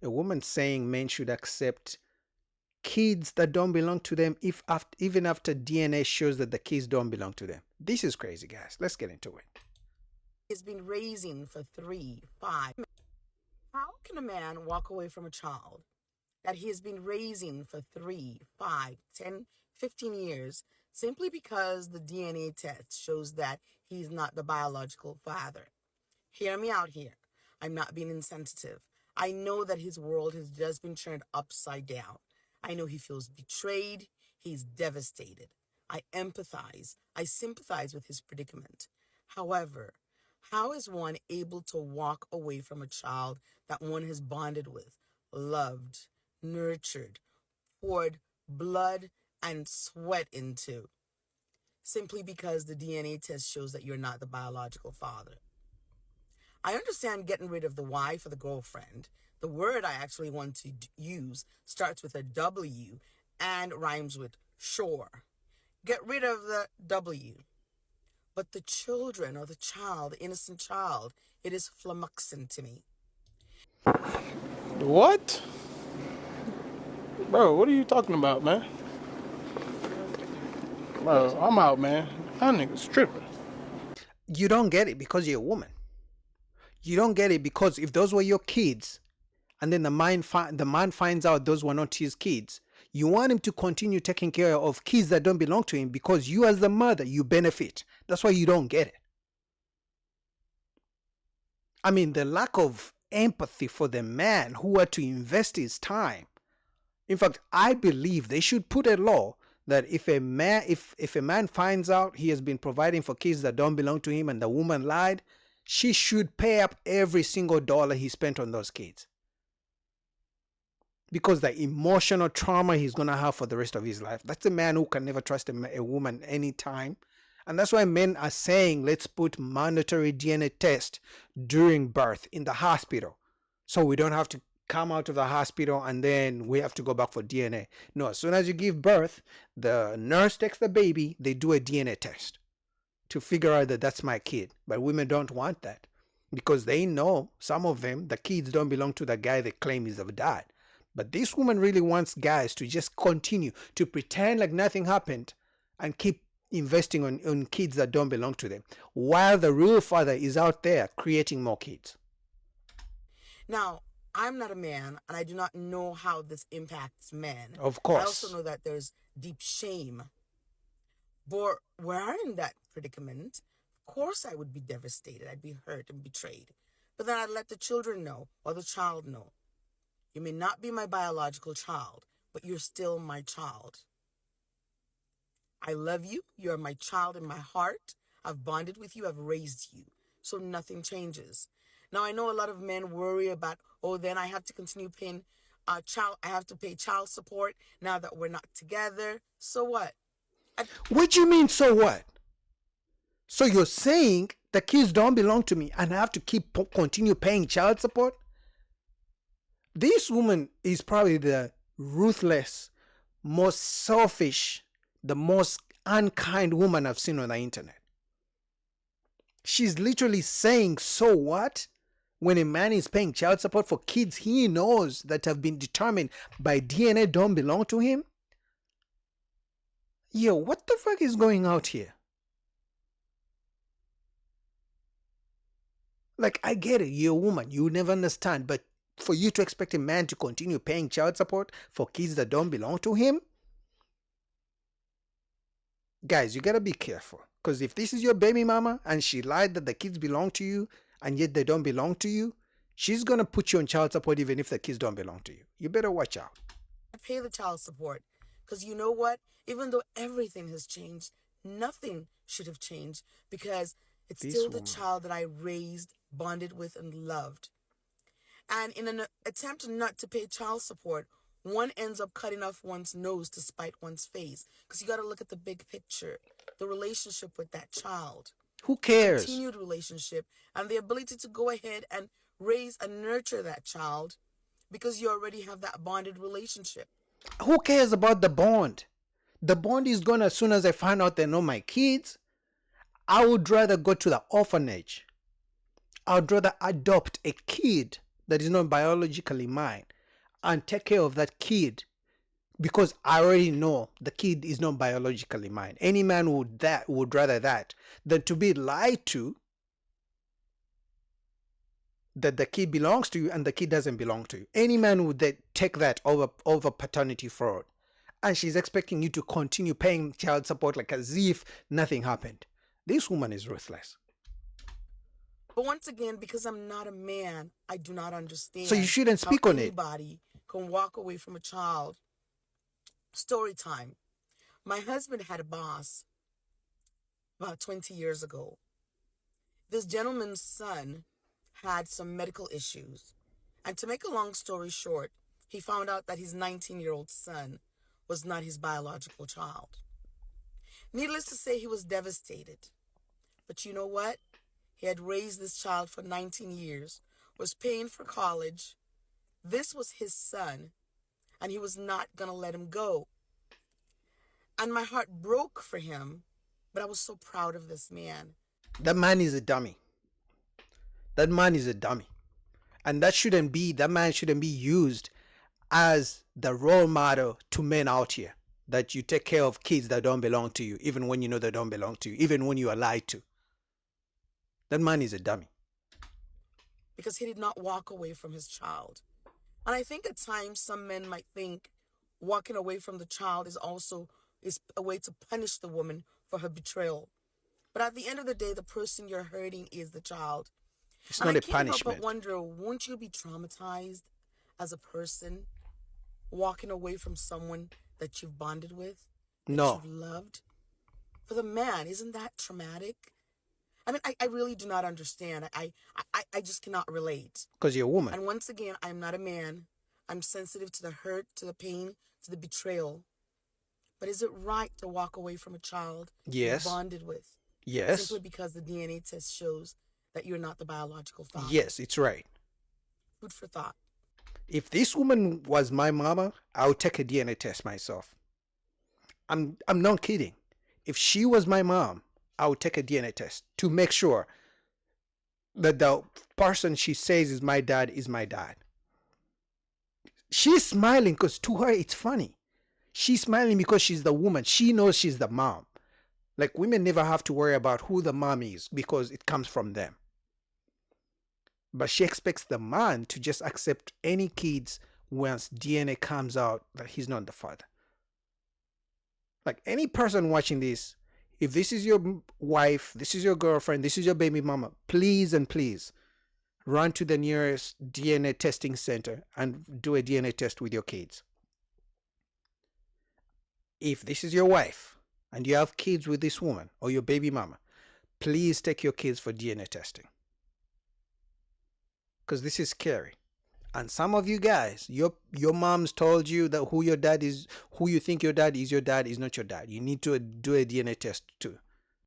A woman saying men should accept kids that don't belong to them if even after DNA shows that the kids don't belong to them. This is crazy, guys. Let's get into it. He's been raising for 3, 5. How can a man walk away from a child that he has been raising for 3, 5, 10, 15 years simply because the DNA test shows that he's not the biological father? Hear me out here. I'm not being insensitive. I know that his world has just been turned upside down. I know he feels betrayed. He's devastated. I empathize. I sympathize with his predicament. However, how is one able to walk away from a child that one has bonded with, loved, nurtured, poured blood and sweat into, simply because the DNA test shows that you're not the biological father? I understand getting rid of the wife or the girlfriend. The word I actually want to use starts with a W and rhymes with shore. Get rid of the W. But the children or the child, the innocent child, it is flummoxing to me. What? Bro, what are you talking about, man? Bro, I'm out, man. That nigga's tripping. You don't get it because you're a woman. You don't get it because if those were your kids, and then the man finds out those were not his kids, you want him to continue taking care of kids that don't belong to him because you as the mother, you benefit. That's why you don't get it. I mean, the lack of empathy for the man who had to invest his time. In fact, I believe they should put a law that if a man finds out he has been providing for kids that don't belong to him and the woman lied, she should pay up every single dollar he spent on those kids. Because the emotional trauma he's going to have for the rest of his life. That's a man who can never trust a woman anytime. And that's why men are saying, let's put mandatory DNA test during birth in the hospital. So we don't have to come out of the hospital and then we have to go back for DNA. No, as soon as you give birth, the nurse takes the baby, they do a DNA test to figure out that that's my kid. But women don't want that because they know, some of them, the kids don't belong to the guy they claim is the dad. But this woman really wants guys to just continue to pretend like nothing happened and keep investing on kids that don't belong to them, while the real father is out there creating more kids. Now, I'm not a man, and I do not know how this impacts men. Of I also course. know that there's deep shame. But where I'm in that predicament, of course I would be devastated. I'd be hurt and betrayed. But then I'd let the children know, or the child know. You may not be my biological child, but you're still my child. I love you. You're my child in my heart. I've bonded with you. I've raised you. So nothing changes. Now, I know a lot of men worry about, oh, then I have to continue paying I have to pay child support now that we're not together. So what? What do you mean, so what? So you're saying the kids don't belong to me and I have to continue paying child support? This woman is probably the ruthless, most selfish, the most unkind woman I've seen on the internet. She's literally saying, so what? When a man is paying child support for kids he knows that have been determined by DNA don't belong to him? Yo, what the fuck is going out here? Like, I get it, you're a woman, you never understand, but for you to expect a man to continue paying child support for kids that don't belong to him? Guys, you gotta be careful. Because if this is your baby mama and she lied that the kids belong to you and yet they don't belong to you, she's gonna put you on child support even if the kids don't belong to you. You better watch out. Pay the child support. Because you know what? Even though everything has changed, nothing should have changed because it's This still the woman. child that I raised, bonded with, and loved. And in an attempt not to pay child support, one ends up cutting off one's nose to spite one's face. Because you got to look at the big picture, the relationship with that child, Who the cares? continued relationship, and the ability to go ahead and raise and nurture that child because you already have that bonded relationship. Who cares about the bond? The bond is gone as soon as I find out they know my kids. I would rather go to the orphanage. I would rather adopt a kid that is not biologically mine and take care of that kid, because I already know the kid is not biologically mine. Any man would rather that than to be lied to that the kid belongs to you and the kid doesn't belong to you. Any man would take that over paternity fraud. And she's expecting you to continue paying child support like as if nothing happened. This woman is ruthless. But once again, because I'm not a man, I do not understand. So you shouldn't speak how on it. anybody can walk away from a child. Story time. My husband had a boss about 20 years ago. This gentleman's son had some medical issues. And to make a long story short, he found out that his 19-year-old son was not his biological child. Needless to say, he was devastated. But you know what? He had raised this child for 19 years, was paying for college. This was his son, and he was not going to let him go. And my heart broke for him, but I was so proud of this man. That man is a dummy. That man is a dummy. And that man shouldn't be used as the role model to men out here, that you take care of kids that don't belong to you, even when you know they don't belong to you, even when you are lied to. That man is a dummy. Because he did not walk away from his child. And I think at times some men might think walking away from the child is a way to punish the woman for her betrayal. But at the end of the day, the person you're hurting is the child. It's And not I a can't help punishment. but wonder, won't you be traumatized as a person walking away from someone that you've bonded with, that No. you've loved? For the man, isn't that traumatic? I mean, I really do not understand. I just cannot relate. Because you're a woman. And once again, I'm not a man. I'm sensitive to the hurt, to the pain, to the betrayal. But is it right to walk away from a child Yes. you're bonded with? Yes. Simply because the DNA test shows that you're not the biological father? Yes, it's right. Food for thought. If this woman was my mama, I would take a DNA test myself. I'm not kidding. If she was my mom, I would take a DNA test to make sure that the person she says is my dad is my dad. She's smiling because to her it's funny. She's smiling because she's the woman. She knows she's the mom. Like, women never have to worry about who the mom is because it comes from them. But she expects the man to just accept any kids once DNA comes out that he's not the father. Like, any person watching this, if this is your wife, this is your girlfriend, this is your baby mama, please and please run to the nearest DNA testing center and do a DNA test with your kids. If this is your wife and you have kids with this woman or your baby mama, please take your kids for DNA testing. Because this is scary. And some of you guys, your moms told you that who your dad is, who you think your dad is not your dad. You need to do a DNA test too.